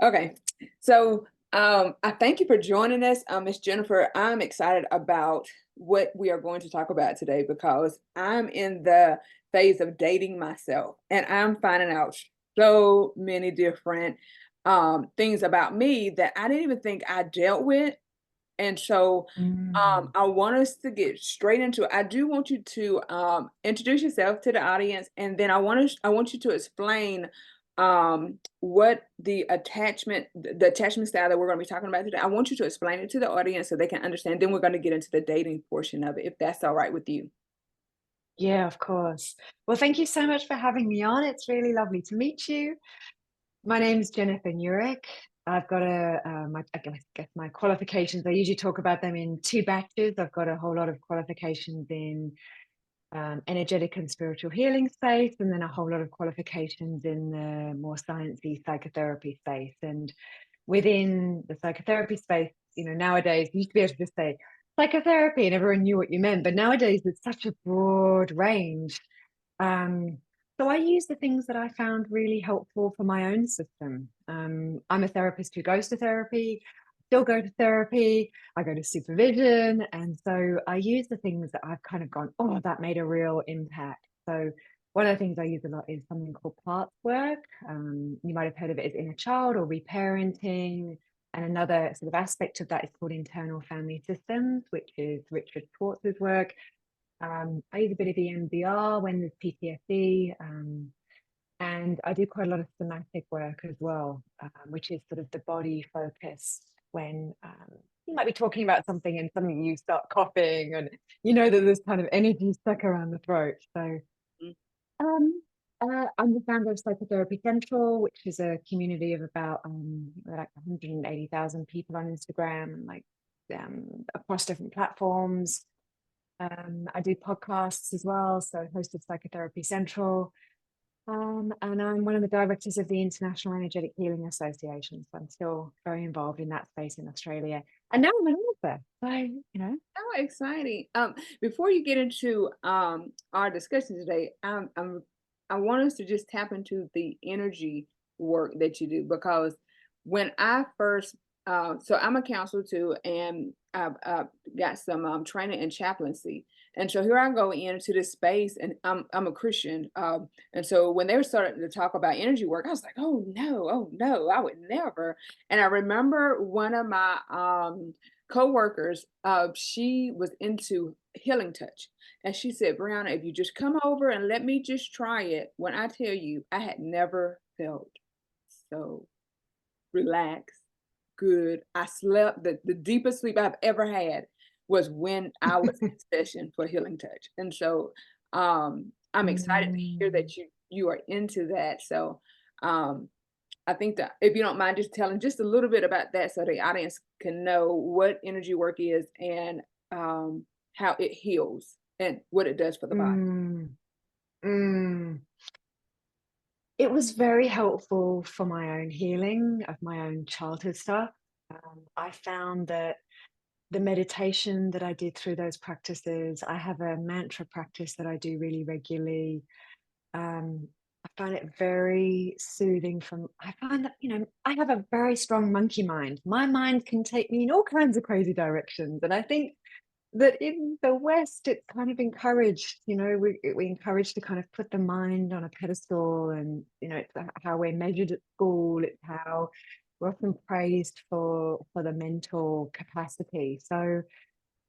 Okay. So I thank you for joining us, Miss Jennifer. I'm excited about what we are going to talk about today because I'm in the phase of dating myself and I'm finding out so many different things about me that I didn't even think I dealt with. And so Mm. I want us to get straight into it. I do want you to introduce yourself to the audience, and then I want you to explain what the attachment style that we're going to be talking about today. I want you to explain it to the audience so they can understand. Then we're going to get into the dating portion of it, if that's all right with you. Yeah, of course. Well, thank you so much for having me on. It's really lovely to meet you. My name's Jennifer Nurek. I've got I guess my qualifications. I usually talk about them in two batches. I've got a whole lot of qualifications in energetic and spiritual healing space, and then a whole lot of qualifications in the more sciencey psychotherapy space. And within the psychotherapy space, nowadays you used to be able to just say psychotherapy and everyone knew what you meant, but nowadays it's such a broad range. Um, so I use the things that I found really helpful for my own system. I'm a therapist who goes to therapy, still go to therapy, I go to supervision. And so I use the things that I've kind of gone, oh, that made a real impact. So one of the things I use a lot is something called parts work. You might have heard of it as inner child or reparenting. And another sort of aspect of that is called internal family systems, which is Richard Schwartz's work. I use a bit of EMDR when there's PTSD, and I do quite a lot of somatic work as well, which is sort of the body focus when you might be talking about something and suddenly you start coughing and you know that there's kind of energy stuck around the throat. So um, I'm the founder of Psychotherapy Central, which is a community of about like 180,000 people on Instagram and like across different platforms. I do podcasts as well, so I hosted Psychotherapy Central. And I'm one of the directors of the International Energetic Healing Association. So I'm still very involved in that space in Australia. And now I'm an author. So, How exciting. Before you get into our discussion today, I want us to just tap into the energy work that you do because when I first so I'm a counselor too, and I've got some training in chaplaincy, and so here I go into this space, and I'm a Christian, and so when they were starting to talk about energy work, I was like, oh no, I would never. And I remember one of my co-workers, she was into healing touch, and she said, Brianna, if you just come over and let me just try it, when I tell you I had never felt so relaxed, good. I slept, the deepest sleep I've ever had was when I was in session for healing touch. And so I'm excited to hear mm, that you are into that. So um I think that if you don't mind just telling just a little bit about that so the audience can know what energy work is and how it heals and what it does for the body. mm, mm. It was very helpful for my own healing of my own childhood stuff. I found that the meditation that I did through those practices, I have a mantra practice that I do really regularly. Um, I find it very soothing I find that, I have a very strong monkey mind. My mind can take me in all kinds of crazy directions. And I think that in the West, it's kind of encouraged, we encourage to kind of put the mind on a pedestal and, it's how we're measured at school. It's how we're often praised for the mental capacity. So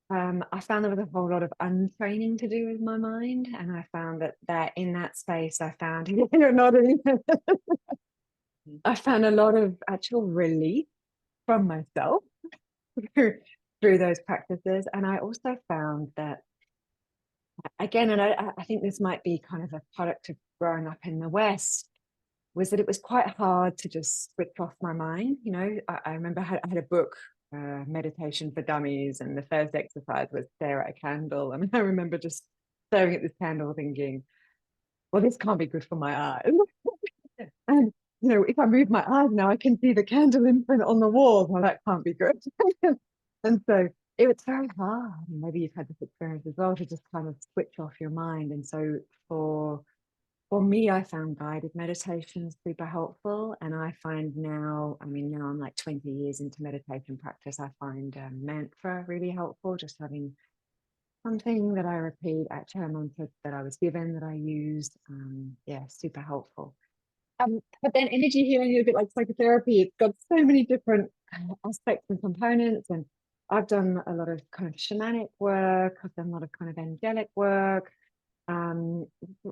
I found there was a whole lot of untraining to do with my mind, and I found that in that space, I found you're nodding. Mhm. I found a lot of actual relief from myself through, through those practices, and I also found that again, and I think this might be kind of a product of growing up in the West, was that it was quite hard to just switch off my mind. I remember I had a book, Meditation for Dummies, and the first exercise was stare at a candle. And I remember just staring at this candle thinking, well, this can't be good for my eyes. And, if I move my eyes now, I can see the candle imprint on the wall. Well, that can't be good. And so it was very hard. And maybe you've had this experience as well to just kind of switch off your mind. And so for For me, I found guided meditations super helpful. And I find now, I mean, now I'm like 20 years into meditation practice, I find mantra really helpful, just having something that I repeat, actually a mantra that I was given that I use. Yeah, super helpful. But then energy healing is a bit like psychotherapy. It's got so many different aspects and components. And I've done a lot of kind of shamanic work. I've done a lot of kind of angelic work. Um,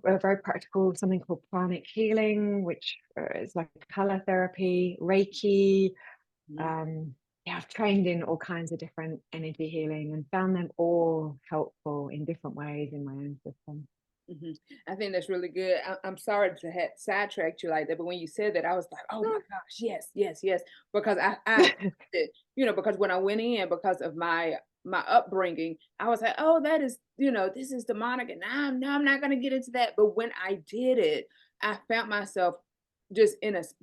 a very practical, something called pranic healing, which is like color therapy, Reiki. Mhm. Um, yeah, I've trained in all kinds of different energy healing and found them all helpful in different ways in my own system. Mhm. I think that's really good. I'm sorry to have sidetracked you like that, but when you said that, I was like, "Oh my gosh, yes, yes, yes," because I did, because when I went in because of my upbringing, I was like, "Oh, that is, this is demonic," and no, I'm not gonna get into that. But when I did it, I found myself just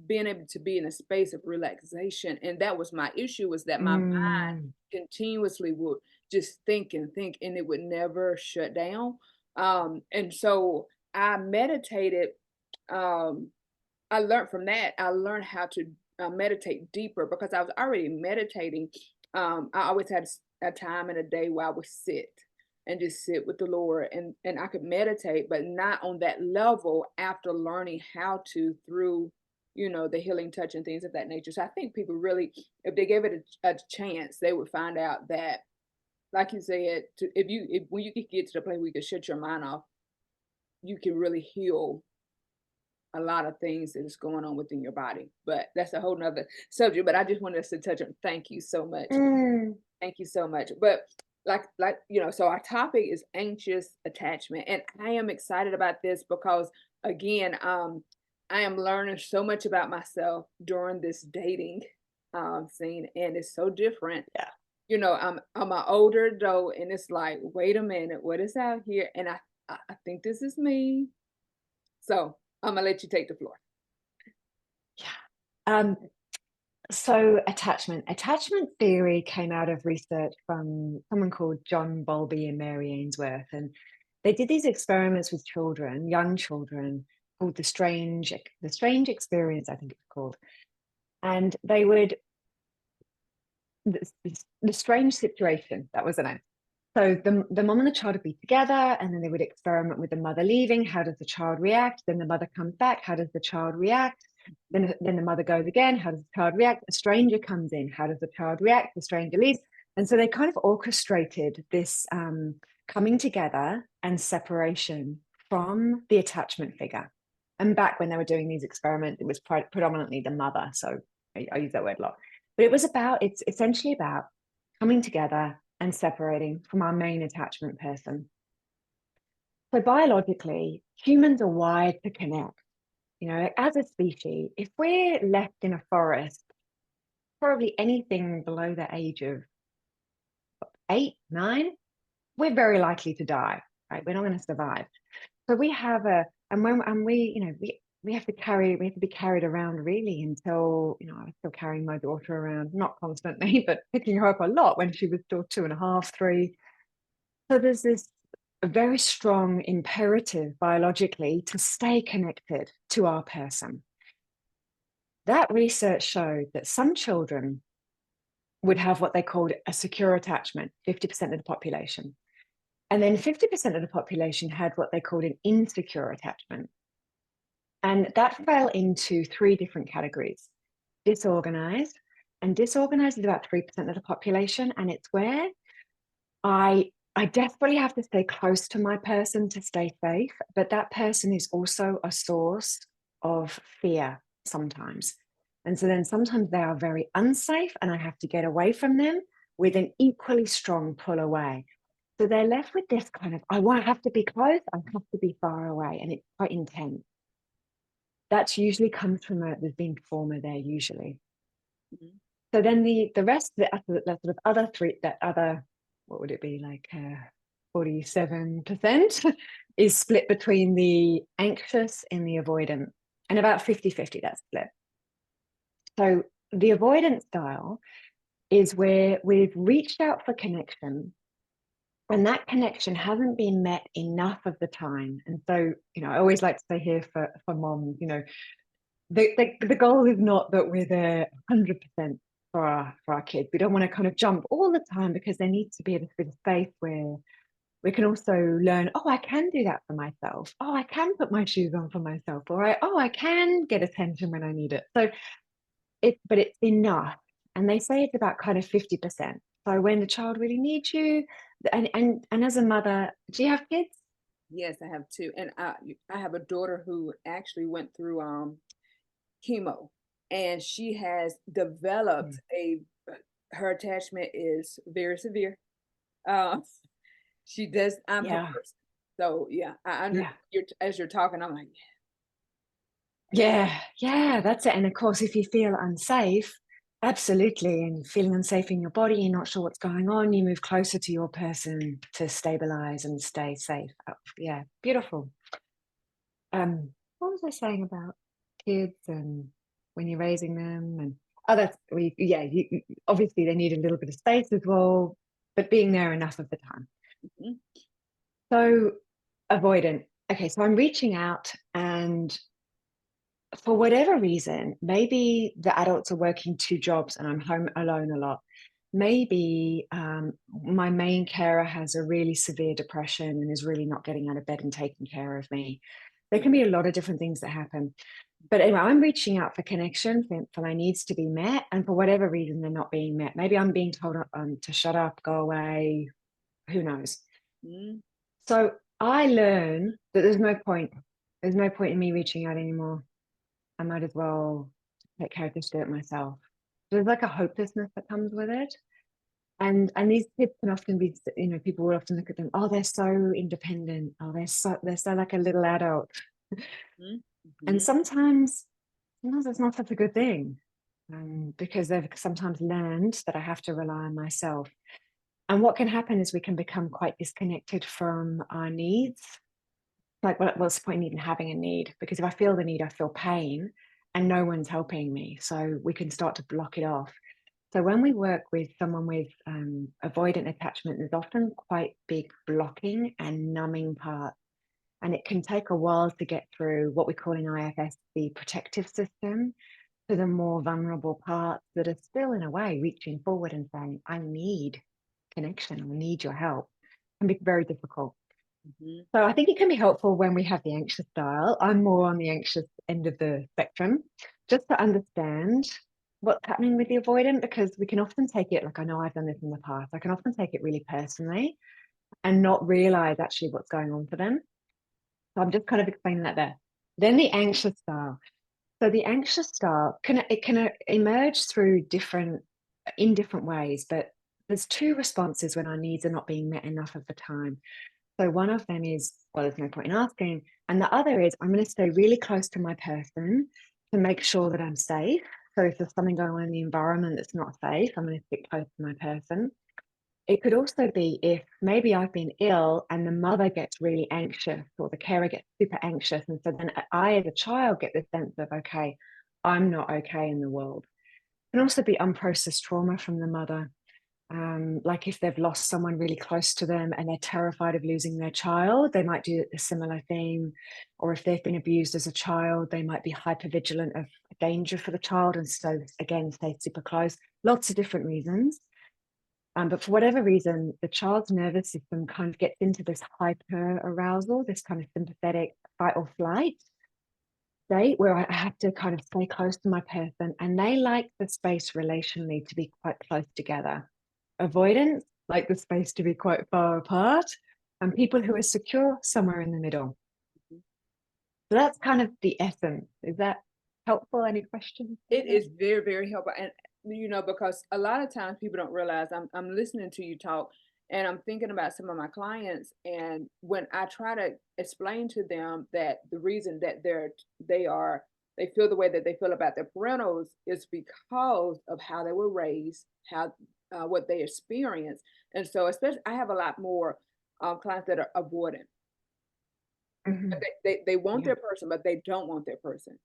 being able to be in a space of relaxation, and that was my issue was that my mind Mm, continuously would just think and think, and it would never shut down. And so I meditated. Um, I learned from that. I learned how to meditate deeper because I was already meditating. I always had a time in a day where I would sit and just sit with the Lord, and I could meditate, but not on that level after learning how to through the healing touch and things of that nature. So I think people really, if they gave it a chance, they would find out that, like you said, if when you get to the place where you can shut your mind off, you can really heal a lot of things that is going on within your body. But that's a whole nother subject. But I just wanted us to touch on. Thank you so much. mm, Thank you so much. But so our topic is anxious attachment, and I am excited about this because again, I am learning so much about myself during this dating scene, and it's so different. yeah. I'm an older adult, and it's like, wait a minute, what is out here? And I think this is me. So I'm gonna let you take the floor. Yeah. Um, so attachment theory came out of research from someone called John Bowlby and Mary Ainsworth, and they did these experiments with children, young children, called the strange experience, I think it's called, and they would the strange situation, that was the name. So the mom and the child would be together, and then they would experiment with the mother leaving. How does the child react? Then the mother comes back. How does the child react? Then the mother goes again. How does the child react? A stranger comes in. How does the child react? The stranger leaves. And so they kind of orchestrated this coming together and separation from the attachment figure. And back when they were doing these experiments, it was predominantly the mother. So I use that word a lot. But it's essentially about coming together and separating from our main attachment person. So biologically, humans are wired to connect. As a species, if we're left in a forest, probably anything below the age of 8, 9, we're very likely to die, right? We're not going to survive. So we have a, and when, and we have to be carried around really until, I was still carrying my daughter around, not constantly, but picking her up a lot when she was still 2.5, 3. So there's this very strong imperative biologically to stay connected to our person. That research showed that some children would have what they called a secure attachment, 50% of the population. And then 50% of the population had what they called an insecure attachment. And that fell into 3 different categories: disorganized. And disorganized is about 3% of the population. And it's where I desperately have to stay close to my person to stay safe, but that person is also a source of fear sometimes. And so then sometimes they are very unsafe and I have to get away from them with an equally strong pull away. So they're left with this kind of, I won't have to be close, I have to be far away. And it's quite intense. That's usually comes from there's been trauma there usually. Mhm. So then the rest, that sort of other three, that other, what would it be like, 47% is split between the anxious and the avoidant, and about 50-50 that split. So the avoidant style is where we've reached out for connection, And that connection hasn't been met enough of the time. And so, I always like to say here for moms, the goal is not that we're there 100% for our kids. We don't want to kind of jump all the time, because there needs to be a bit of space where we can also learn, oh, I can do that for myself. Oh, I can put my shoes on for myself. Or I can get attention when I need it. So but it's enough. And they say it's about kind of 50%. So when the child really needs you, and as a mother, do you have kids? Yes, I have two, and I have a daughter who actually went through chemo, and she has developed Mm. a her attachment is very severe. Uh, she does. I'm her Yeah. person. So yeah, I under Yeah. you're as you're talking, I'm like, Yeah, yeah, that's it. And of course, if you feel unsafe, absolutely, and feeling unsafe in your body, you're not sure what's going on, you move closer to your person to stabilize and stay safe. Oh, yeah, beautiful. What was I saying about kids and when you're raising them? And that's yeah, obviously they need a little bit of space as well, but being there enough of the time. mhm, So avoidant. Okay, so I'm reaching out, and for whatever reason, maybe the adults are working two jobs and I'm home alone a lot. Maybe my main carer has a really severe depression and is really not getting out of bed and taking care of me. There can be a lot of different things that happen. But anyway, I'm reaching out for connection, for my needs to be met. And for whatever reason, they're not being met. Maybe I'm being told to shut up, go away, who knows. mhm, So I learn that there's no point. There's no point in me reaching out anymore. I might as well take care of this shit myself. There's like a hopelessness that comes with it. And these kids can often be, people will often look at them, oh, they're so independent. Oh, they're so like a little adult. mhm, And mhm, sometimes it's not such a good thing. Because they've sometimes learned that I have to rely on myself. And what can happen is we can become quite disconnected from our needs. Like, what's the point in even having a need? Because if I feel the need, I feel pain, and no one's helping me. So we can start to block it off. So when we work with someone with avoidant attachment, there's often quite big blocking and numbing parts. And it can take a while to get through what we call in IFS the protective system, to the more vulnerable parts that are still, in a way, reaching forward and saying, I need connection, I need your help. It can be very difficult. mhm, So I think it can be helpful when we have the anxious style. I'm more on the anxious end of the spectrum, just to understand what's happening with the avoidant, because we can often take it, like I know I've done this in the past, I can often take it really personally and not realize actually what's going on for them. So I'm just kind of explaining that there. Then the anxious style. So the anxious style can emerge through in different ways, but there's two responses when our needs are not being met enough of the time. So one of them is, well, there's no point in asking. And the other is, I'm going to stay really close to my person to make sure that I'm safe. So if there's something going on in the environment that's not safe, I'm going to stick close to my person. It could also be if maybe I've been ill and the mother gets really anxious or the carer gets super anxious. And so then I, as a child, get this sense of, okay, I'm not okay in the world. It can also be unprocessed trauma from the mother, like if they've lost someone really close to them and they're terrified of losing their child, they might do a similar thing. Or if they've been abused as a child, they might be hyper vigilant of danger for the child. And so, again, stay super close. Lots of different reasons. But for whatever reason, the child's nervous system kind of gets into this hyper arousal, this kind of sympathetic fight or flight state where I have to kind of stay close to my person, and they like the space relationally to be quite close together. Avoidance like the space to be quite far apart, and people who are secure somewhere in the middle. mhm. So that's kind of the essence. Is that helpful? Any questions It there? is very, very helpful, and because a lot of times people don't realize I'm listening to you talk, and I'm thinking about some of my clients, and when I try to explain to them that the reason that they are they feel the way that they feel about their parentals is because of how they were raised, how what they experience, and so especially I have a lot more clients that are avoidant. But Mhm. they want Yeah. their person, but they don't want their person,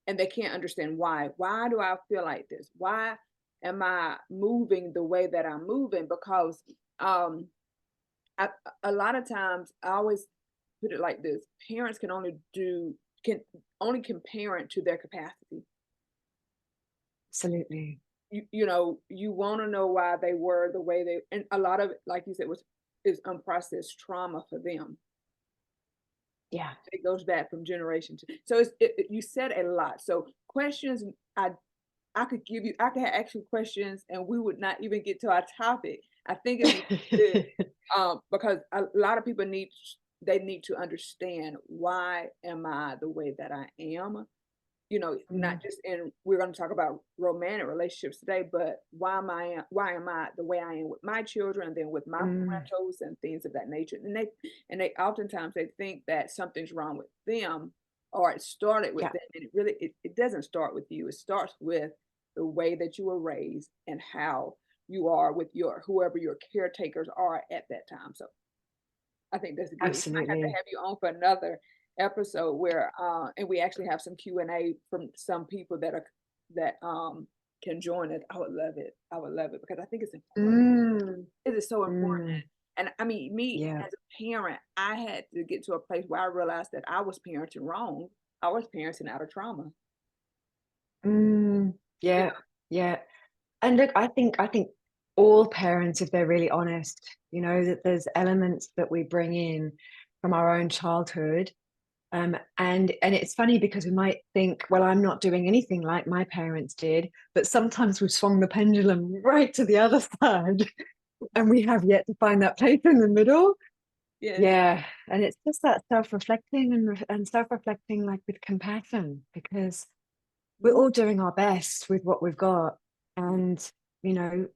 and they can't understand why. Why do I feel like this? Why am I moving the way that I'm moving? Because, um, a lot of times I always put it like this: parents can can parent to their capacity. Absolutely. You know, you want to know why they were the way they, and a lot of it, like you said, was is unprocessed trauma for them. Yeah. It goes back from generation to, so you said a lot. So questions, I could give you, I could ask you questions and we would not even get to our topic. I think it's good, because a lot of people they need to understand, why am I the way that I am? You know, not Mm, just in, we're going to talk about romantic relationships today, but why am I the way I am with my children, and then with my mm, parentals and things of that nature. And they oftentimes they think that something's wrong with them, or it started with yeah. them, and it doesn't start with you. It starts with the way that you were raised and how you are with your whoever your caretakers are at that time. So I think that's good. We might have to Absolutely. have you on for another episode where, and we actually have some Q&A from some people that can join it. I would love it. I would love it because I think it's important. Mm, It is so important. mm, And I mean, me yeah. as a parent, I had to get to a place where I realized that I was parenting wrong. I was parenting out of trauma. Mm, You yeah. know? Yeah. And look, I think all parents, if they're really honest, that there's elements that we bring in from our own childhood. And it's funny because we might think, well, I'm not doing anything like my parents did, but sometimes we've swung the pendulum right to the other side, and we have yet to find that place in the middle. Yes. Yeah, and it's just that self-reflecting and self-reflecting, like, with compassion, because we're Mhm. all doing our best with what we've got. And, you know,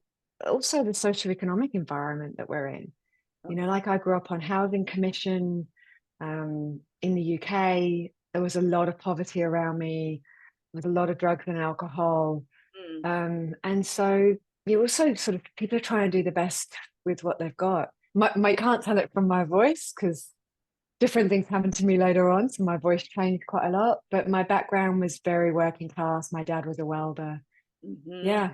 also the socioeconomic environment that we're in. Like, I grew up on housing commission in the UK. There was a lot of poverty around me. There was a lot of drugs and alcohol. Mm. And so you also sort of, people are trying to do the best with what they've got. My can't tell it from my voice because different things happened to me later on. So my voice changed quite a lot, but my background was very working class. My dad was a welder. Mhm. Yeah.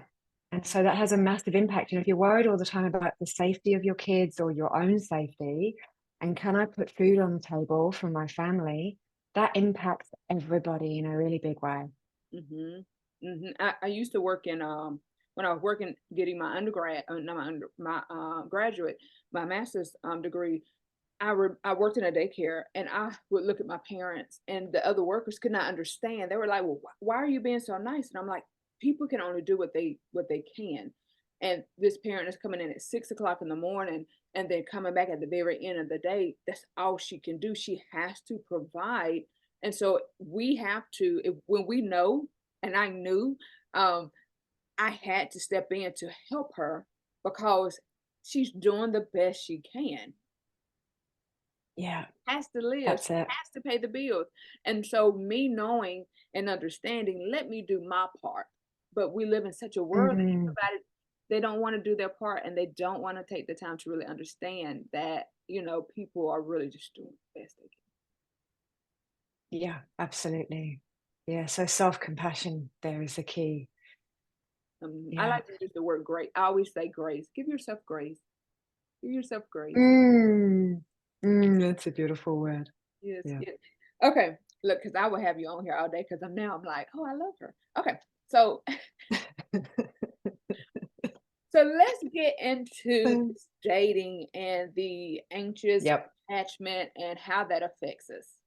And so that has a massive impact. If you're worried all the time about the safety of your kids or your own safety, and can I put food on the table for my family, that impacts everybody in a really big way. Mhm. Mhm. I used to work in, when I was working getting my undergrad, not my graduate, my master's degree. I worked in a daycare, and I would look at my parents, and the other workers could not understand. They were like, "Well, why are you being so nice?" And I'm like, "People can only do what they can." And this parent is coming in at 6 o'clock in the morning and then coming back at the very end of the day. That's all she can do. She has to provide. And so we have to, when we know, and I knew, um, I had to step in to help her because she's doing the best she can, Yeah, has to live, that's she it. has to pay the bills. And so me knowing and understanding, let me do my part. But we live in such a world that Mm, everybody, they don't want to do their part, and they don't want to take the time to really understand that, people are really just doing the best they yeah, absolutely. Yeah, so self-compassion there is the key. can. I Yeah. like to use the word grace. I always say grace. Give yourself grace. Give yourself grace. Mm, that's a beautiful word. Yes, Yeah. yes. Okay, look, because I will have you on here all day because I'm like, oh, I love her. Okay, so so let's get into Mm. this dating and the anxious Yep. attachment and how that affects us.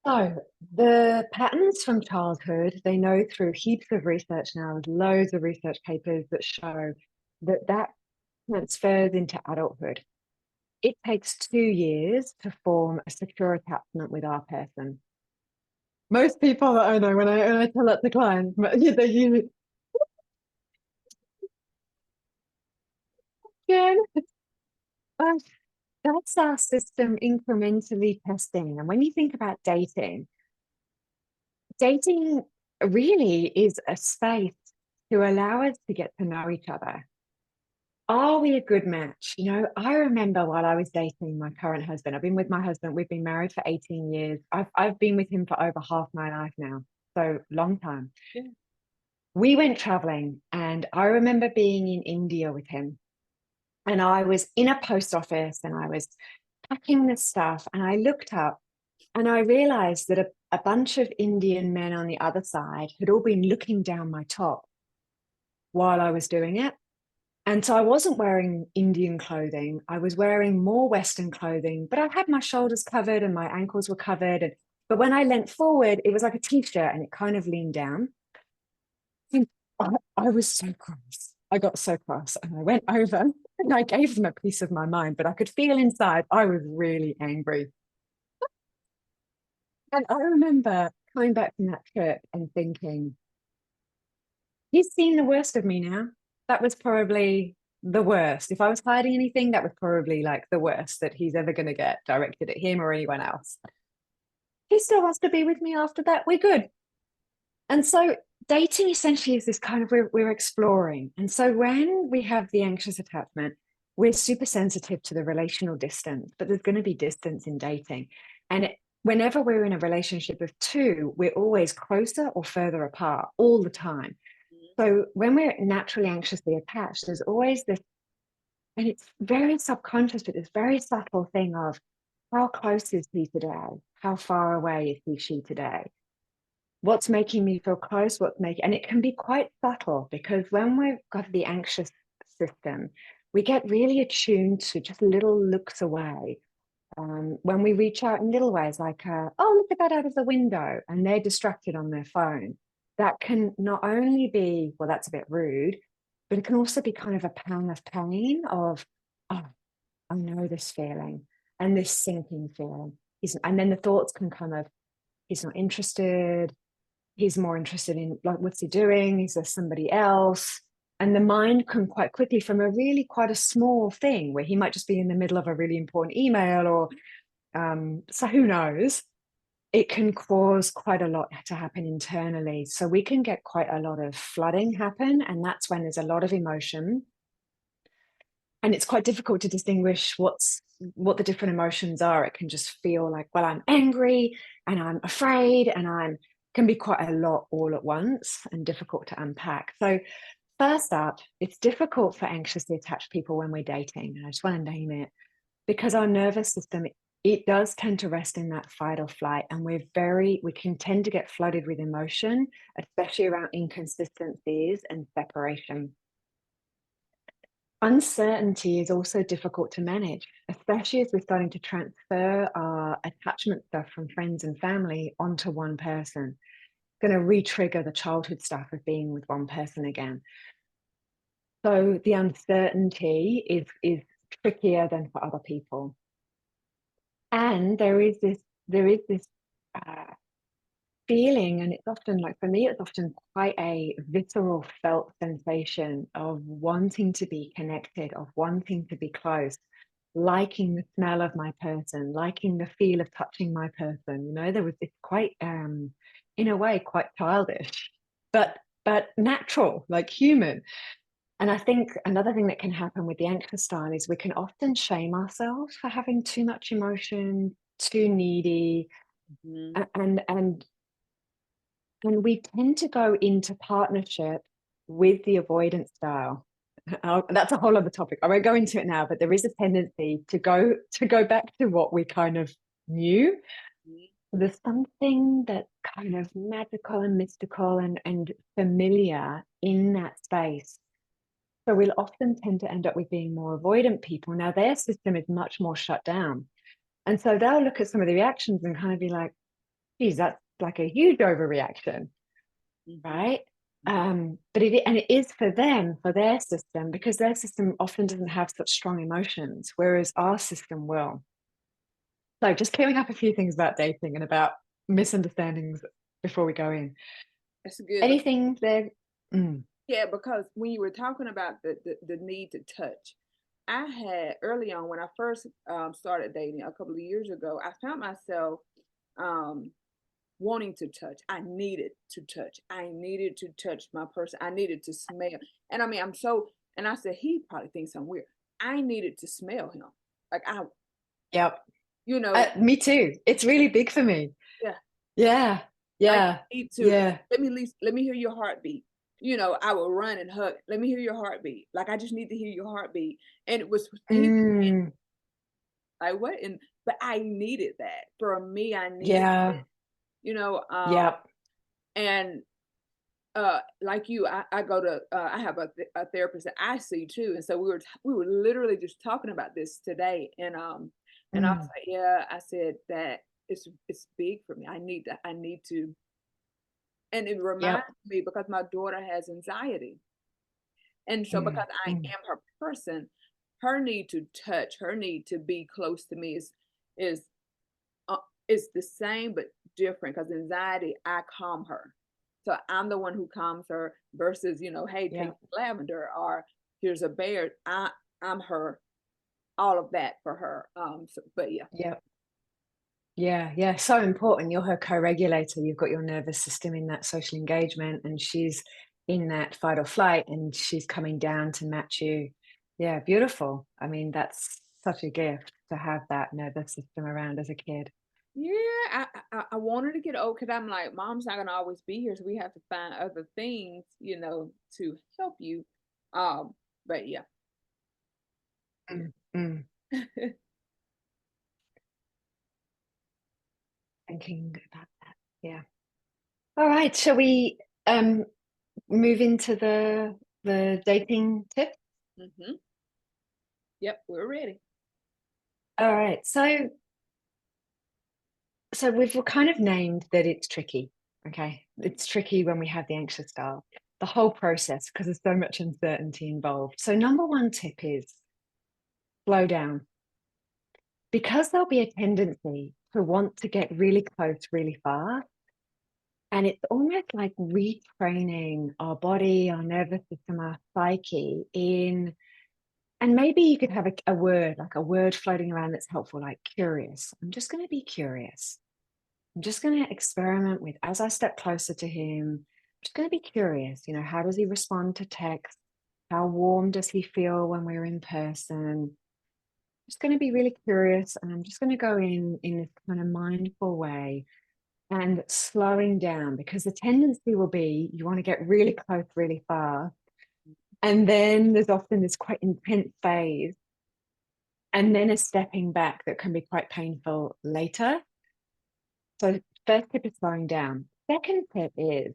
So the patterns from childhood, they know through heaps of research now, there's loads of research papers that show that transfers into adulthood. It takes 2 years to form a secure attachment with our person. Most people that I know, when I tell that to clients, they usually, yeah, uh, that's our system incrementally testing. And when you think about dating really is a space to allow us to get to know each other. Are we a good match? I remember while I was dating my current husband, I've been with my husband, we've been married for 18 years. I've been with him for over half my life now. So long time. Yeah. We went traveling, and I remember being in India with him. And I was in a post office and I was packing this stuff, and I looked up and I realized that a bunch of Indian men on the other side had all been looking down my top while I was doing it. And so I wasn't wearing Indian clothing. I was wearing more Western clothing, but I had my shoulders covered and my ankles were covered. But when I leant forward, it was like a t-shirt and it kind of leaned down. And I was so cross. I got so cross and I went over and I gave them a piece of my mind, but I could feel inside I was really angry. And I remember coming back from that trip and thinking, he's seen the worst of me now. That was probably the worst. If I was hiding anything, that was probably like the worst that he's ever going to get directed at him or anyone else. He still wants to be with me after that. We're good. And so dating essentially is this kind of we're exploring. And so when we have the anxious attachment, we're super sensitive to the relational distance, but there's going to be distance in dating. And whenever we're in a relationship of two, we're always closer or further apart all the time. So when we're naturally anxiously attached, there's always this, and it's very subconscious, but this very subtle thing of how close is he today? How far away is he, she today? What's making me feel close? And it can be quite subtle because when we've got the anxious system, we get really attuned to just little looks away. When we reach out in little ways, like, oh, look at that out of the window, and they're distracted on their phone, that can not only be, well, that's a bit rude, but it can also be kind of a pang of pain of, oh, I know this feeling and this sinking feeling. And then the thoughts can come of, he's not interested. He's more interested in, like, what's he doing? Is there somebody else? And the mind can quite quickly, from a really quite a small thing where he might just be in the middle of a really important email or so who knows, it can cause quite a lot to happen internally. So we can get quite a lot of flooding happen. And that's when there's a lot of emotion. And it's quite difficult to distinguish what the different emotions are. It can just feel like, well, I'm angry and I'm afraid and I'm can be quite a lot all at once and difficult to unpack. So first up, it's difficult for anxiously attached people when we're dating. And I just want to name it because our nervous system, it does tend to rest in that fight or flight. And we can tend to get flooded with emotion, especially around inconsistencies and separation. Uncertainty is also difficult to manage, especially as we're starting to transfer our attachment stuff from friends and family onto one person. It's going to re-trigger the childhood stuff of being with one person again. So the uncertainty is trickier than for other people. And there is this uh, feeling, and it's often like for me, it's often quite a visceral felt sensation of wanting to be connected, of wanting to be close, liking the smell of my person, liking the feel of touching my person. You know, there was this quite in a way quite childish, but natural, like human. And I think another thing that can happen with the anxious style is we can often shame ourselves for having too much emotion, too needy, Mhm. and we tend to go into partnership with the avoidance style. That's a whole other topic. I won't go into it now, but there is a tendency to go back to what we kind of knew. Mhm. There's something that's kind of magical and mystical and familiar in that space. So we'll often tend to end up with being more avoidant people. Now their system is much more shut down. And so they'll look at some of the reactions and kind of be like, geez, that's like a huge overreaction, Mhm. right? Mhm. But it is for them, for their system, because their system often doesn't have such strong emotions, whereas our system will. So just clearing up a few things about dating and about misunderstandings before we go in. That's good. Anything there? Mm, Yeah, because when you were talking about the need to touch, I had early on when I first started dating a couple of years ago, I found myself um, wanting to touch. I needed to touch. I needed to touch my person. I needed to smell. And I mean, and I said, he probably thinks I'm weird. I needed to smell him. Like yep. you know, Me too. It's really big for me. yeah, Yeah. I Yeah. need to Yeah. let me hear your heartbeat. I would run and hug. Let me hear your heartbeat. Like I just need to hear your heartbeat. And it was he Mm, like what? And but I needed that. For me, I needed yeah, it, you know, yeah. and like you, I go to I have a therapist that I see too, and so we were literally just talking about this today, and I was Mm, like, yeah, I said that it's big for me. I need to, and it reminds yep. me because my daughter has anxiety, and so Mm, because I mm, am her person, her need to touch, her need to be close to me is uh, is the same but different because anxiety, I calm her. So I'm the one who calms her versus, hey, take yep, lavender or here's a bear. I'm her, all of that for her. But yeah. yep. Yeah, yeah, so important. You're her co-regulator. You've got your nervous system in that social engagement, and she's in that fight or flight, and she's coming down to match you. Yeah, beautiful. I mean, that's such a gift to have that nervous system around as a kid. Yeah, I want her to get old because I'm like, mom's not gonna always be here, so we have to find other things, to help you. But yeah. Mm, mm. Thinking about that. Yeah. All right. Shall we um move into the dating tip? Hmm. Yep, we're ready. All right. So we've kind of named that it's tricky. Okay. It's tricky when we have the anxious style. The whole process, because there's so much uncertainty involved. So number one tip is slow down. Because there'll be a tendency to want to get really close really fast. And it's almost like retraining our body, our nervous system, our psyche in, and maybe you could have a word, like a word floating around that's helpful, like curious. I'm just going to be curious. I'm just going to experiment with, as I step closer to him, I'm just going to be curious. How does he respond to text? How warm does he feel when we're in person? Just going to be really curious. And I'm just going to go in this kind of mindful way and slowing down, because the tendency will be you want to get really close really fast. And then there's often this quite intense phase, and then a stepping back that can be quite painful later. So, first tip is slowing down. Second tip is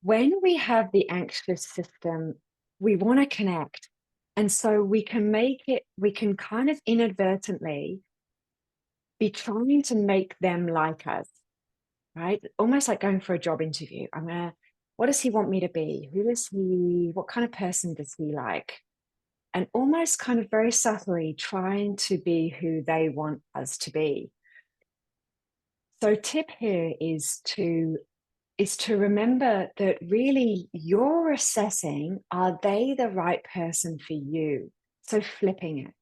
when we have the anxious system, we want to connect. And so we can kind of inadvertently be trying to make them like us, right? Almost like going for a job interview. What does he want me to be? What kind of person does he like? And almost kind of very subtly trying to be who they want us to be. So tip here is to remember that really you're assessing, are they the right person for you? So flipping it.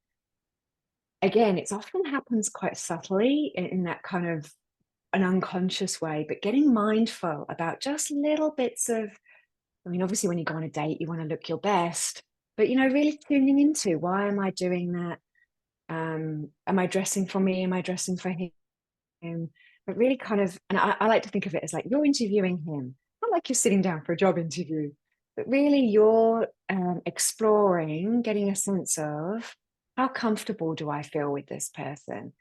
Again, it often happens quite subtly in that kind of an unconscious way, but getting mindful about just little bits of, I mean, obviously when you go on a date, you want to look your best, but really tuning into, why am I doing that? Am I dressing for me? Am I dressing for him? But really kind of, and I like to think of it as like you're interviewing him, not like you're sitting down for a job interview, but really you're exploring, getting a sense of how comfortable do I feel with this person?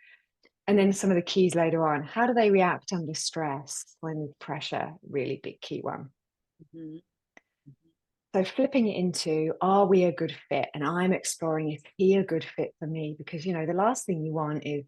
And then some of the keys later on, how do they react under stress, when there's pressure? Really big key one. Hmm. So flipping it into, are we a good fit? And I'm exploring, is he a good fit for me? Because the last thing you want is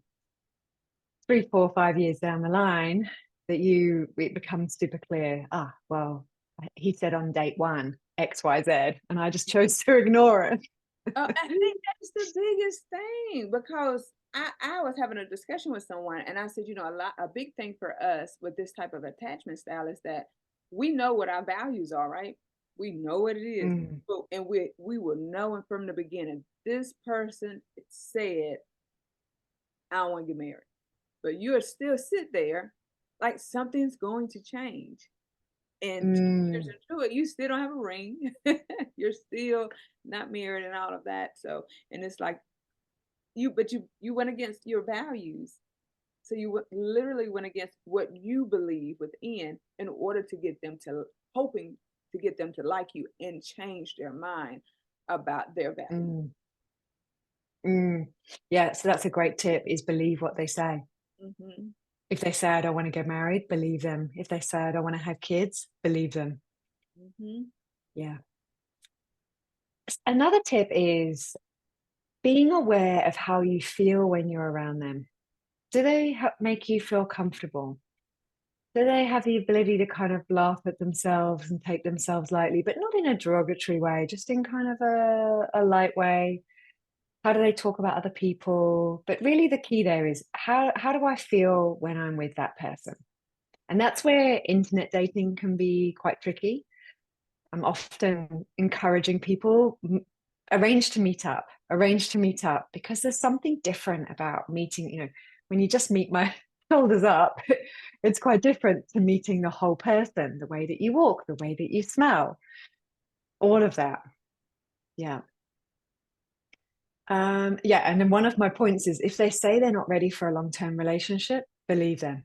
3, 4, 5 years down the line that it becomes super clear. Well, he said on date one XYZ, and I just chose to ignore it. I think that's the biggest thing because I was having a discussion with someone and I said, a big thing for us with this type of attachment style is that we know what our values are, right? We know what it is. Mm, And we were knowing from the beginning, this person said, I don't want to get married. But you'll still sit there like something's going to change. And 2 years mm, into it, you still don't have a ring. You're still not married and all of that. So, and it's like but you went against your values. So literally went against what you believe within in order to get them to hoping to get them to like you and change their mind about their value. Mm, mm. Yeah, so that's a great tip, is believe what they say. Hmm. If they say, I don't want to get married, believe them. If they say, I don't want to have kids, believe them. Hmm. Yeah. Another tip is being aware of how you feel when you're around them. Do they make you feel comfortable? Do they have the ability to kind of laugh at themselves and take themselves lightly, but not in a derogatory way, just in kind of a light way? How do they talk about other people? But really the key there is how do I feel when I'm with that person? And that's where internet dating can be quite tricky. I'm often encouraging people, arrange to meet up, because there's something different about meeting, when you just meet my shoulders up, it's quite different to meeting the whole person, the way that you walk, the way that you smell, all of that. Yeah. Yeah. And then one of my points is, if they say they're not ready for a long-term relationship, believe them.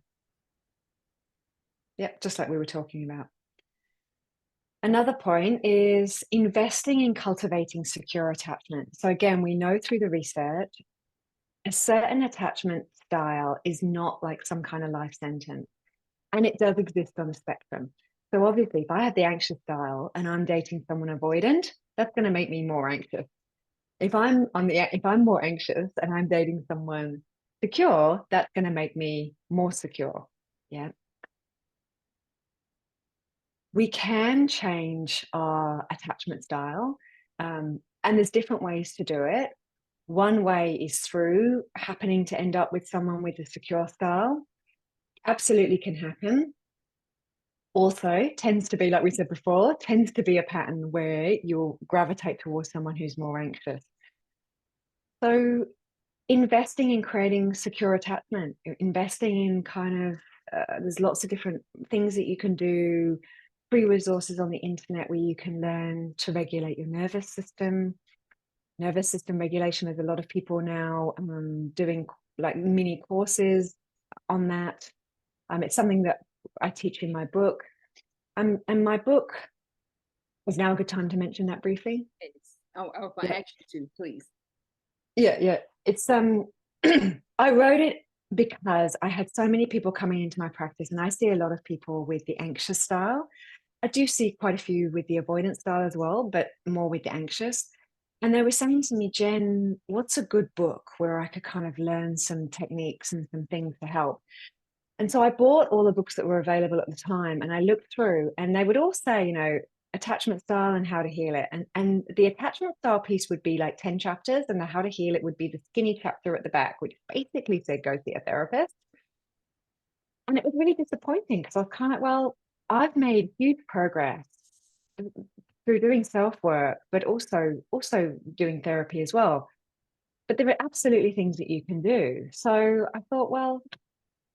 Yeah, just like we were talking about. Another point is investing in cultivating secure attachment. So again, we know through the research, a certain attachment style is not like some kind of life sentence, and it does exist on a spectrum. So obviously, if I have the anxious style and I'm dating someone avoidant, that's going to make me more anxious. If I'm more anxious and I'm dating someone secure, that's going to make me more secure. Yeah. We can change our attachment style, and there's different ways to do it. One way is through happening to end up with someone with a secure style. Absolutely can happen. Also, tends to be, like we said before, tends to be a pattern where you'll gravitate towards someone who's more anxious. So, investing in creating secure attachment, investing in kind of, there's lots of different things that you can do, free resources on the internet where you can learn to regulate your nervous system regulation. There's a lot of people now doing like mini courses on that. It's something that I teach in my book. And my book is now a good time to mention that briefly. Yes. I was going to Yeah, ask you to, please. yeah. It's I wrote it because I had so many people coming into my practice, and I see a lot of people with the anxious style. I do see quite a few with the avoidance style as well, but more with the anxious. And they were saying to me, Jen, what's a good book where I could kind of learn some techniques and some things to help? And so I bought all the books that were available at the time, and I looked through, and they would all say, attachment style and how to heal it. And the attachment style piece would be like 10 chapters, and the how to heal it would be the skinny chapter at the back, which basically said go see a therapist. And it was really disappointing because I was kind of, well, I've made huge progress through doing self work, but also doing therapy as well. But there are absolutely things that you can do. So I thought, well,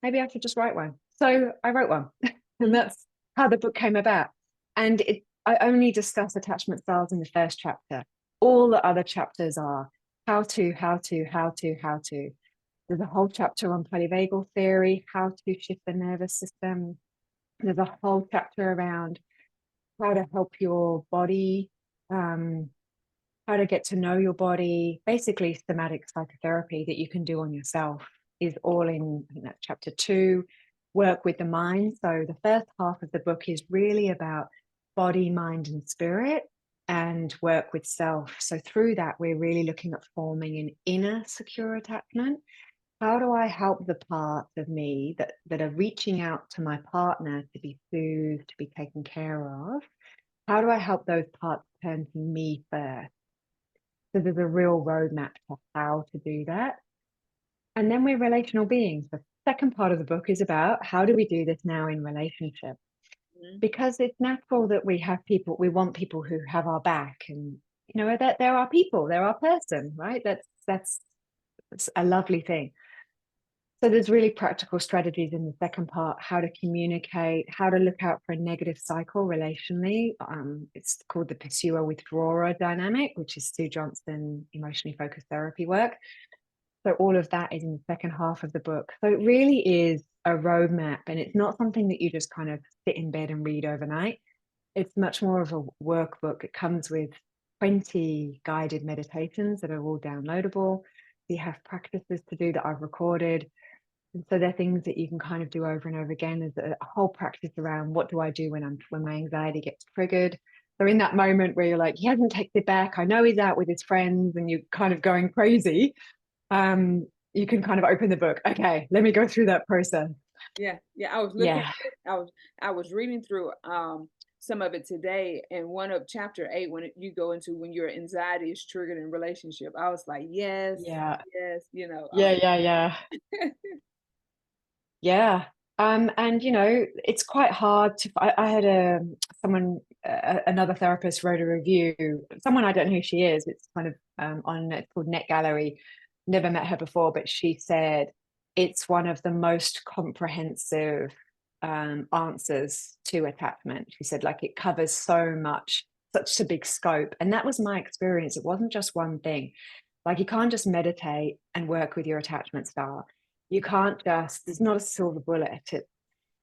maybe I should just write one. So I wrote one, and Mhm. that's how the book came about. And I only discuss attachment styles in the first chapter. All the other chapters are how to, how to, how to, how to. There's a whole chapter on polyvagal theory, how to shift the nervous system. There's a whole chapter around how to help your body, um, how to get to know your body, basically somatic psychotherapy that you can do on yourself is all in, I think that's chapter 2, work with the mind. So the first half of the book is really about body, mind, and spirit, and work with self. So through that, we're really looking at forming an inner secure attachment. How do I help the parts of me that are reaching out to my partner to be soothed, to be taken care of? How do I help those parts turn to me first? So there's a real roadmap to how to do that. And then we're relational beings. The second part of the book is about how do we do this now in relationship? Mhm. Because it's natural that we want people who have our back, and that there are people, they're our person, right? That's a lovely thing. So there's really practical strategies in the second part, how to communicate, how to look out for a negative cycle relationally. It's called the pursuer withdrawer dynamic, which is Sue Johnson emotionally focused therapy work. So all of that is in the second half of the book. So it really is a roadmap, and it's not something that you just kind of sit in bed and read overnight. It's much more of a workbook. It comes with 20 guided meditations that are all downloadable. You have practices to do that I've recorded. And so they're things that you can kind of do over and over again. There's a whole practice around what do I do when my anxiety gets triggered. So in that moment where you're like, he hasn't texted back, I know he's out with his friends, and you're kind of going crazy, you can kind of open the book. Okay, let me go through that process. Yeah, yeah, I was looking Yeah, at it. I was reading through some of it today, and one of chapter 8 when you go into when your anxiety is triggered in relationship. I was like, yes, yeah, yes, yeah, yeah, yeah. Yeah. And it's quite hard to. I had another therapist wrote a review. Someone I don't know who she is. It's kind of it's called Net Gallery. Never met her before, but she said it's one of the most comprehensive answers to attachment. She said like it covers so much, such a big scope, and that was my experience. It wasn't just one thing. Like you can't just meditate and work with your attachment style. You can't just, there's not a silver bullet.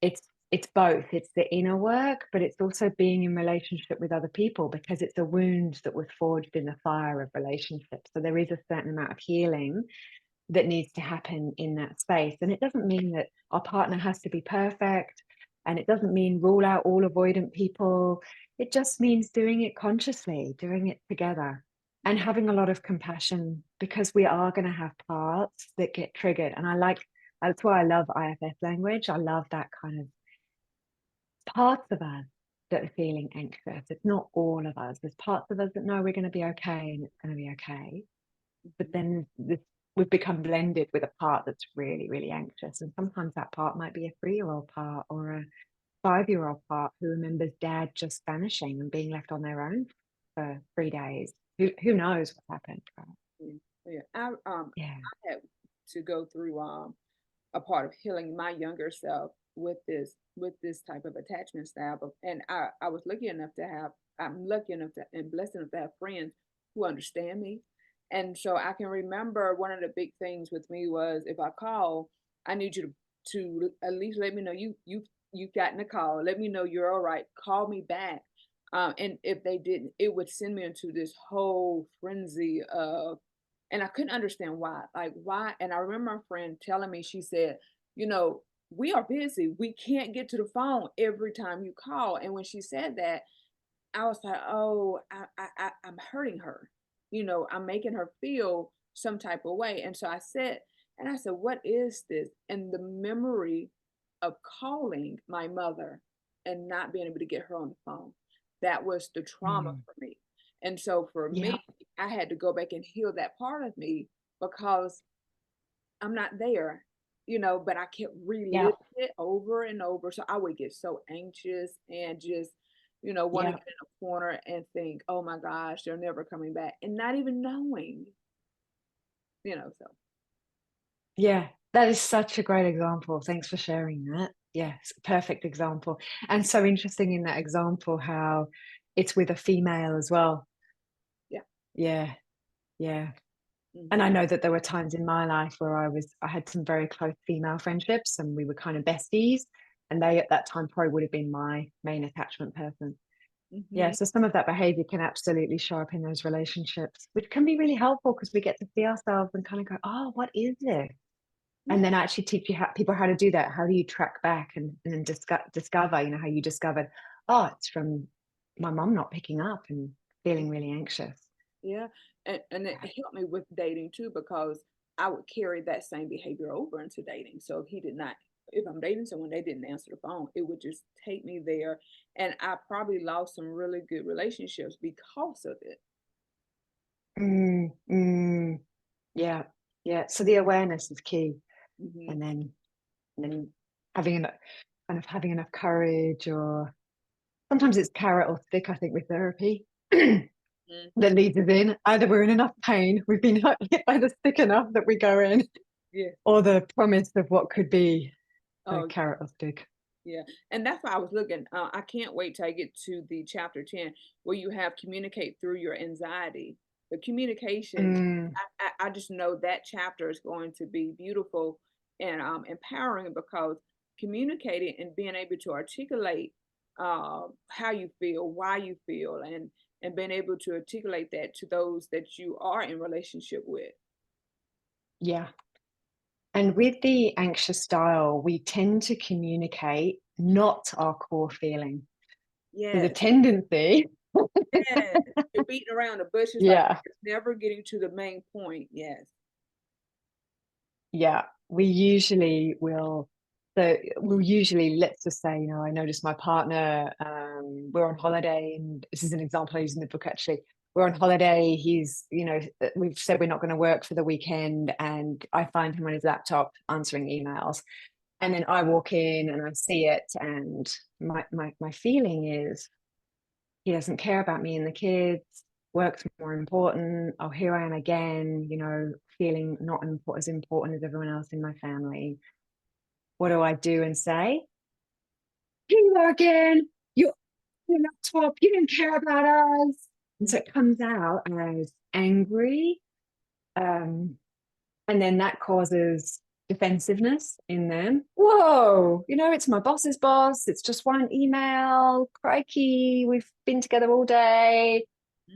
It's it's both. It's the inner work, but it's also being in relationship with other people, because it's a wound that was forged in the fire of relationships. So there is a certain amount of healing that needs to happen in that space. And it doesn't mean that our partner has to be perfect. And it doesn't mean rule out all avoidant people. It just means doing it consciously, doing it together, and Mhm. having a lot of compassion, because we are going to have parts that get triggered. And that's why I love IFS language. I love that kind of parts of us that are feeling anxious. It's not all of us. There's parts of us that know we're going to be okay and it's going to be okay, but then we've become blended with a part that's really, really anxious. And sometimes that part might be a 3-year-old part or a 5-year-old part who remembers dad just vanishing and being left on their own for 3 days. Who knows what happened? Right? Yeah, yeah. Yeah. I had to go through a part of healing my younger self with this type of attachment style. And I was lucky enough to have I'm lucky enough to and blessed enough to have friends who understand me. And so I can remember one of the big things with me was if I call, I need you to at least let me know you've gotten a call. Let me know you're all right. Call me back. And if they didn't, it would send me into this whole frenzy of and I couldn't understand why. Like, why? And I remember my friend telling me, she said, you know, we are busy. We can't get to the phone every time you call. And when she said that, I was like, oh, I'm hurting her. You know, I'm making her feel some type of way. And so I said, what is this? And the memory of calling my mother and not being able to get her on the phone, that was the trauma Mm. for me. And so for me, Yeah. I had to go back and heal that part of me because I'm not there, but I kept Yeah. reliving it over and over. So I would get so anxious and just, want to Yeah. get in a corner and think, oh my gosh, they're never coming back. And not even knowing, so Yeah. That is such a great example. Thanks for sharing that. Yes, perfect example. And so interesting in that example how it's with a female as well. yeah. Yeah. Yeah. And I Hmm. know that there were times in my life where I had some very close female friendships and we were kind of besties. And they at that time probably would have been my main attachment person. Yeah. Hmm. So some of that behavior can absolutely show up in those relationships, which can be really helpful because we get to see ourselves and kind of go, oh, what is this? And Yeah. then actually teach people how to do that. How do you track back and then discover, how you discovered, oh, it's from my mom not picking up and feeling really anxious. Yeah. And it helped me with dating too, because I would carry that same behavior over into dating. So if I'm dating someone, they didn't answer the phone, it would just take me there. And I probably lost some really good relationships because of it. Mm, mm, yeah, yeah. So the awareness is key, Hmm. and then having enough having enough courage, or sometimes it's carrot or stick. I think with therapy that Hmm. leads us in. Either we're in enough pain, we've been hit by the stick enough that we go in, Yeah. or the promise of what could be the Oh, carrot or stick. yeah. And that's why I was looking. I can't wait till I get to the chapter 10 where you have communicate through your anxiety. The communication, Mm, I just know that chapter is going to be beautiful and empowering because communicating and being able to articulate. how you feel, why you feel, and being able to articulate that to those that you are in relationship with. Yeah. And with the anxious style, we tend to communicate not our core feeling. So the Yes, tendency, yes. You're beating around the bushes like yeah, it's never getting to the main point. Yes. yeah, we usually will. So we'll usually, let's just say, I noticed my partner, we're on holiday, and this is an example I use in the book actually. We're on holiday. We've said we're not going to work for the weekend, and I find him on his laptop answering emails. And then I walk in and I see it, and my feeling is he doesn't care about me and the kids. Work's more important. Oh, here I am again, feeling not as important as everyone else in my family. What do I do and say? Here you are again. You're your laptop. You didn't care about us. And so Mhm. it comes out as angry. Um, And then that causes defensiveness in them. Whoa, it's my boss's boss. It's just one email. Crikey, we've been together all day.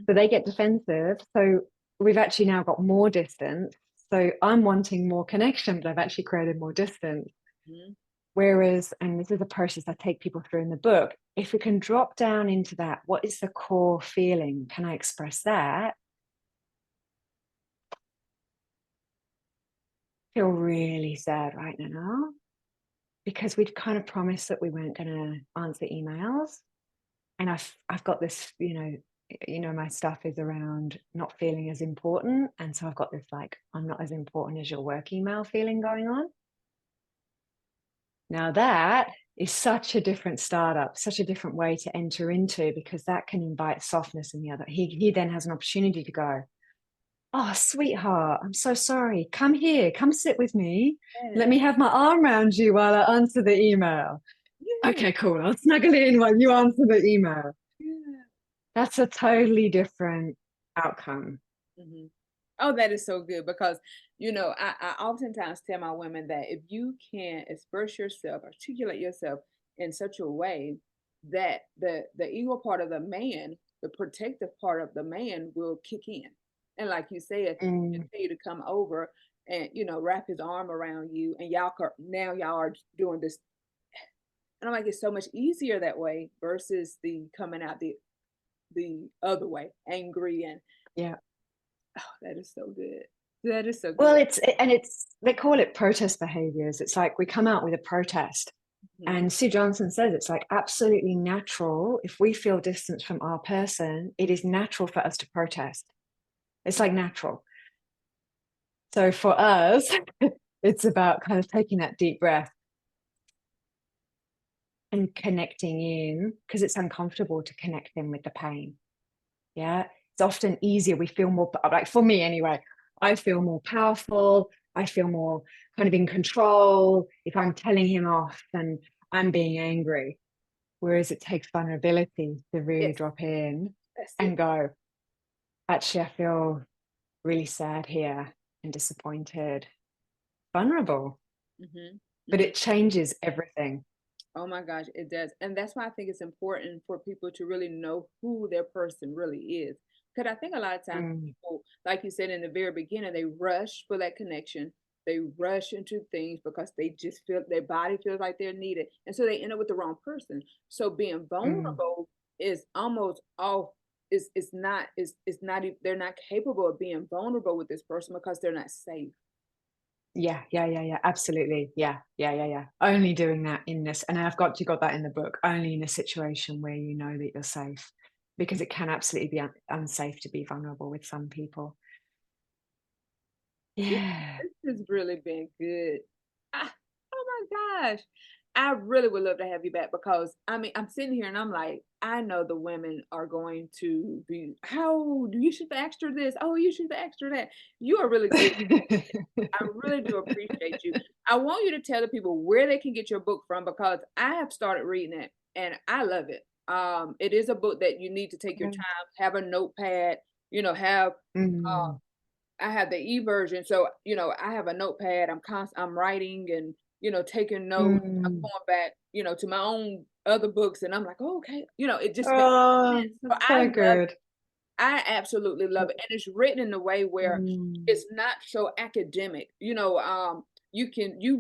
So they get defensive. So we've actually now got more distance. So I'm wanting more connection, but I've actually created more distance. Mhm. Whereas, and this is a process I take people through in the book, if we can drop down into that, what is the core feeling? Can I express that? I feel really sad right now, because we'd kind of promised that we weren't going to answer emails, and I've got this, my stuff is around not feeling as important, and so I've got this like I'm not as important as your work email feeling going on. Now that is such a different startup, such a different way to enter into, because that can invite softness in the other. He then has an opportunity to go, oh sweetheart, I'm so sorry, come here, come sit with me, let Yes. me have my arm around you while I answer the email. Yeah. Okay, cool. I'll snuggle in while you answer the email. Yeah. That's a totally different outcome. Mhm. Oh, that is so good because, I oftentimes tell my women that if you can express yourself, articulate yourself in such a way that the ego part of the man, the protective part of the man will kick in. And like you said, he'll Mm, tell you to come over and, wrap his arm around you and now y'all are doing this. And I'm like, it's so much easier that way versus the coming out the other way, angry and yeah. oh, that is so good. That is so Well, good. they call it protest behaviors. It's like we come out with a protest. Mhm. And Sue Johnson says it's like absolutely natural. If we feel distance from our person, it is natural for us to protest. It's like natural. So for us, it's about kind of taking that deep breath and connecting in, because it's uncomfortable to connect in with the pain. Yeah, it's often easier. We feel more, like for me anyway, I feel more powerful. I feel more kind of in control if I'm telling him off and I'm being angry. Whereas it takes vulnerability to really Yes, drop in that's it. and go, actually, I feel really sad here and disappointed, vulnerable, Mhm, but mhm. it changes everything. Oh my gosh, it does. And that's why I think it's important for people to really know who their person really is. Because I think a lot of times Mm, people, like you said in the very beginning, they rush for that connection. They rush into things because they just feel their body feels like they're needed. And so they end up with the wrong person. So being mm. vulnerable is almost off. They're not capable of being vulnerable with this person because they're not safe. Yeah, yeah, yeah, yeah, absolutely. Yeah, yeah, yeah, yeah. Only doing that in this, and you got that in the book, only in a situation where you know that you're safe, because it can absolutely be unsafe to be vulnerable with some people. Yeah, Yeah. this has really been good. Oh my gosh. I really would love to have you back because I mean, I'm sitting here and I'm like, I know the women are going to be, how do you should have asked her this? Oh, you should have asked her that. You are really good. I really do appreciate you. I want you to tell the people where they can get your book from because I have started reading it and I love it. It is a book that you need to take your time, have a notepad, have Mm, I have the e-version, so, I have a notepad, I'm writing and, taking notes, I'm mm, going back, to my own, other books, and I'm like, "Oh, okay," it just makes Oh, sense. So that's so good. I absolutely love it, and it's written in a way where Mm, it's not so academic. You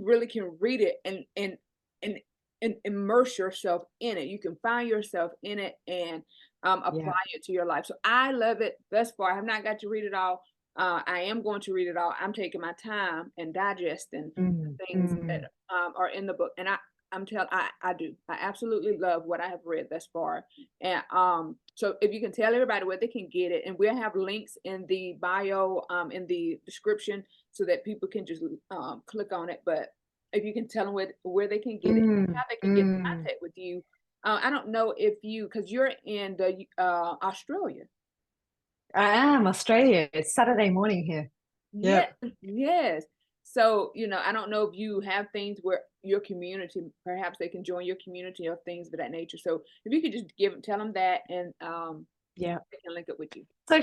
really can read it and immerse yourself in it. You can find yourself in it and yeah. apply it to your life. So I love it thus far. I have not got to read it all. I am going to read it all. I'm taking my time and digesting Mm, the things that mm, are in the book, and I do. I absolutely love what I have read thus far. And so if you can tell everybody where they can get it, and we'll have links in the bio, in the description, so that people can just click on it. But if you can tell them where they can get it, mm, how they can get in mm. contact with you. I don't know if because you're in the Australia. I am Australia. It's Saturday morning here. Yes, Yep. yes. So, I don't know if you have things where your community, perhaps they can join your community or things of that nature. So if you could just tell them that, and Yeah. they can link up with you. So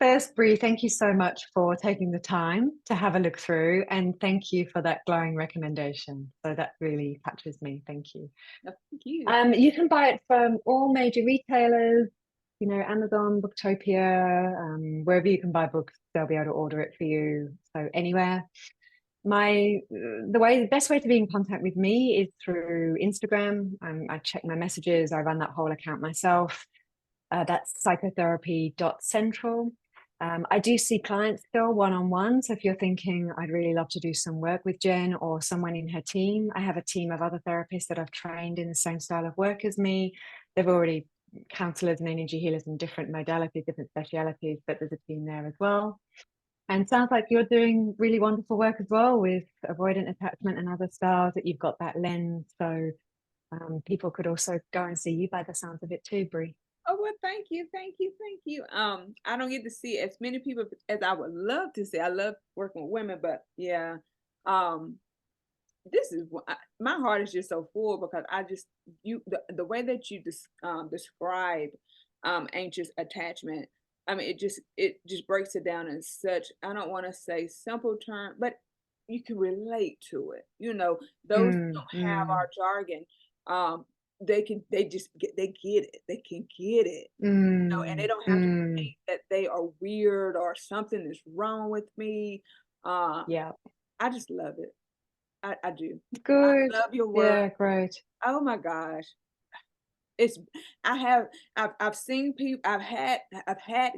first, Bree, thank you so much for taking the time to have a look through, and thank you for that glowing recommendation. So that really touches me. Thank you. No, thank you. You can buy it from all major retailers, Amazon, Booktopia, wherever you can buy books, they'll be able to order it for you. So anywhere. The best way to be in contact with me is through Instagram. I check my messages. I run that whole account myself. That's psychotherapy.central. I do see clients still one-on-one. So if you're thinking, I'd really love to do some work with Jen or someone in her team, I have a team of other therapists that I've trained in the same style of work as me. They've already counselors and energy healers in different modalities, different specialities, but there's a team there as well. And sounds like you're doing really wonderful work as well with avoidant attachment and other styles, that you've got that lens. So people could also go and see you by the sounds of it too, Brie. Oh, well, thank you, thank you, thank you. I don't get to see as many people as I would love to see. I love working with women, but yeah, um, this is my heart is just so full because the way that you describe anxious attachment. I mean, it just breaks it down in such, I don't want to say simple term, but you can relate to it. Those who Mm, don't have mm, our jargon, um, they get it. They can get it. And they mm, don't have to mm. think that they are weird or something is wrong with me. Uh, Yeah, I just love it. I do. good. I love your work. Yeah, great. Oh my gosh. It's I have I've seen people, I've had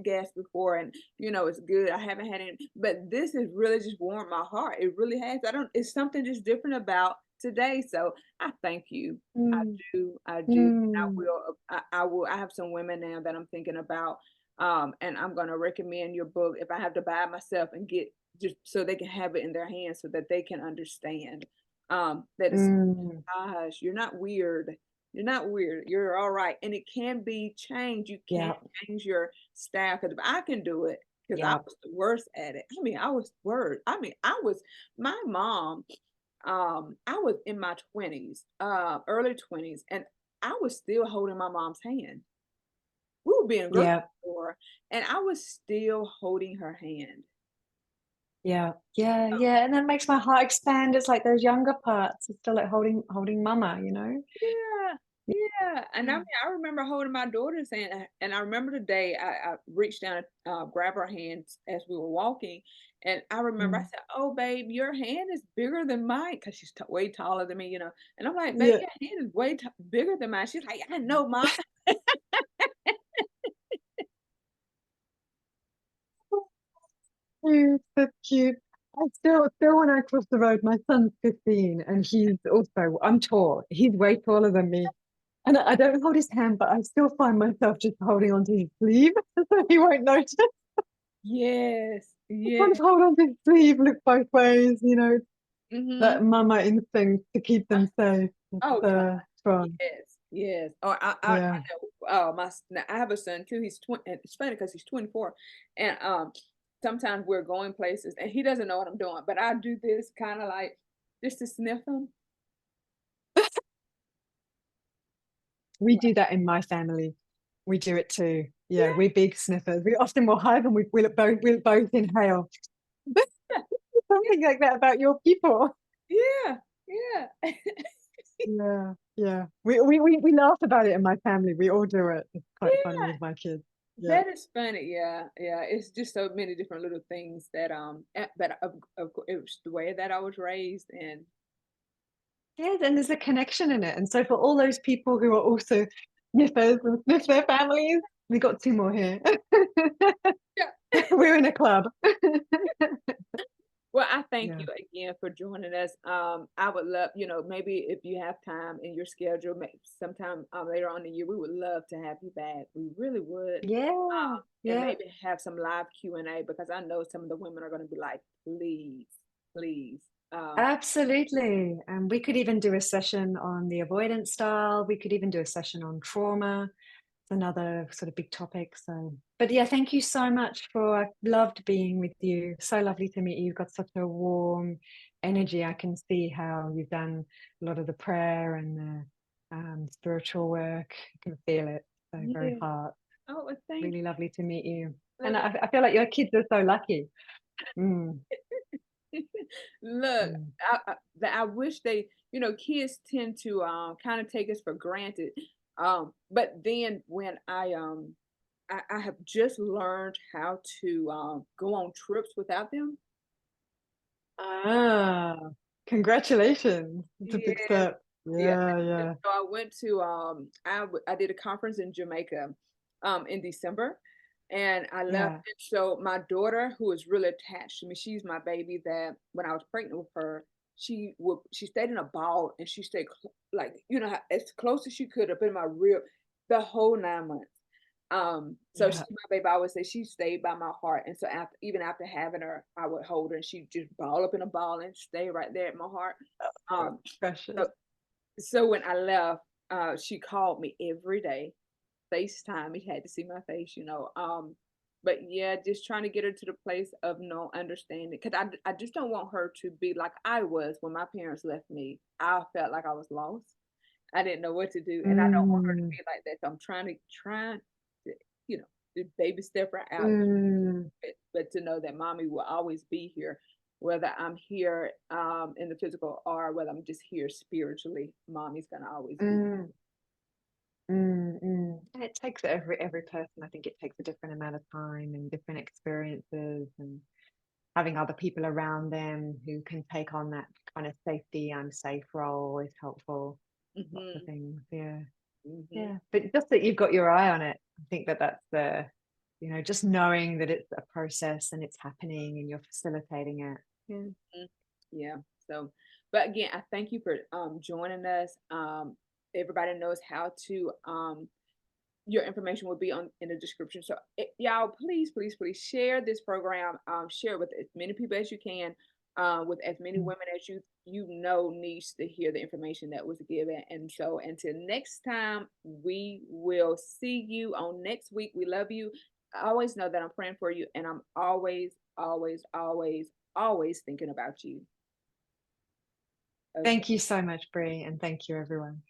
guests before, and it's good. I haven't had any, but this has really just warmed my heart. It really has. I don't It's something just different about today. So I thank you. I Mm, do. I do. mm, I have some women now that I'm thinking about. And I'm gonna recommend your book if I have to buy it myself and get, just so they can have it in their hands so that they can understand. That it's, mm. gosh, you're not weird. You're not weird. You're all right. And it can be changed. You can Yeah, change your style. Because if I can do it, because I yeah, was the worst at it. I mean, I was worse. I mean, my mom, I was in my 20s, early 20s, and I was still holding my mom's hand. We would be in a grocery yeah, store, and I was still holding her hand. yeah, yeah, yeah. And that makes my heart expand. It's like those younger parts. It's still like holding mama. Yeah, yeah, and I mean, I remember holding my daughter's hand, and I remember the day I reached down and grabbed her hands as we were walking, and I remember I Mm. said, "Oh, babe, your hand is bigger than mine," because she's way taller than me. And I'm like, "Babe, Yeah. your hand is way bigger than mine." She's like, "I know, mom." Cute, that's cute. I still when I cross the road, my son's 15 and I'm tall. He's way taller than me. And I don't hold his hand, but I still find myself just holding onto his sleeve so he won't notice. Yes, I yes. kind of hold onto his sleeve, look both ways, Mm-hmm. that mama instinct to keep them safe. Oh It's God, strong. yes, yes. Or I Yeah. know. Now I have a son too. He's 20. And it's funny because he's 24, and sometimes we're going places and he doesn't know what I'm doing, but I do this kind of like just to sniff him. We do that in my family. We do it too. Yeah, Yeah, we're big sniffers. We often will hug and we'll both inhale. Something like that about your people. yeah, yeah. Yeah. Yeah. We laugh about it in my family. We all do it. It's quite funny Yeah, with my kids. Yeah. that is funny. Yeah, yeah. It's just so many different little things that but it was the way that I was raised, and Yeah, then there's a connection in it. And so for all those people who are also sniffers and sniff their families, we got two more here. yeah. We're in a club. Well, I thank you Yeah. again for joining us. I would love, maybe if you have time in your schedule, sometime later on in the year, we would love to have you back. We really would. Yeah. And Yeah. maybe have some live Q&A because I know some of the women are going to be like, please, please. Um, Absolutely. And we could even do a session on the avoidance style. We could even do a session on trauma. It's another sort of big topic. So, but yeah, thank you so much for, I loved being with you. So lovely to meet you. You've got such a warm energy. I can see how you've done a lot of the prayer and the spiritual work. I can feel it. So very yeah. heart. Oh, well, thank Really lovely to meet you. you. And Look, I feel like your kids are so lucky. Mm, look, mm. I wish kids tend to kind of take us for granted. But then when I have just learned how to go on trips without them. Ah, congratulations. It's a big Yes, step. yeah. Yeah, yeah, So I went to I did a conference in Jamaica in December, and I left. yeah, And so my daughter, who is really attached to me, she's my baby. That when I was pregnant with her, she stayed in a ball, and she stayed like as close as she could up in my rib the whole 9 months. So yeah. she's my baby. I always say she stayed by my heart. And so even after having her, I would hold her and she'd just ball up in a ball and stay right there at my heart. Oh, Um, precious. so so when I left, she called me every day, FaceTime. He had to see my face. But yeah, just trying to get her to the place of no understanding because I just don't want her to be like I was when my parents left me. I felt like I was lost. I didn't know what to do, and I don't want her to Mm, be like that. So I'm trying to, you know, to baby step her out, mm, but to know that mommy will always be here, whether I'm here in the physical or whether I'm just here spiritually. Mommy's gonna always be. mm, And it takes every person, I think it takes a different amount of time and different experiences and having other people around them who can take on that kind of safety, I'm safe role is helpful. Lots of Hmm. things. Yeah. Hmm. Yeah, but just that you've got your eye on it, I think that that's the, just knowing that it's a process and it's happening and you're facilitating it. Yeah. Yeah. So, but again, I thank you for joining us. Everybody knows how to your information will be on in the description. So y'all, please, please, please share this program. Share it with as many people as you can, with as many Mm. women as you know needs to hear the information that was given. And so until next time, we will see you on next week. We love you. I always know that I'm praying for you, and I'm always, always, always, always thinking about you. Okay. Thank you so much, Bree, and thank you, everyone.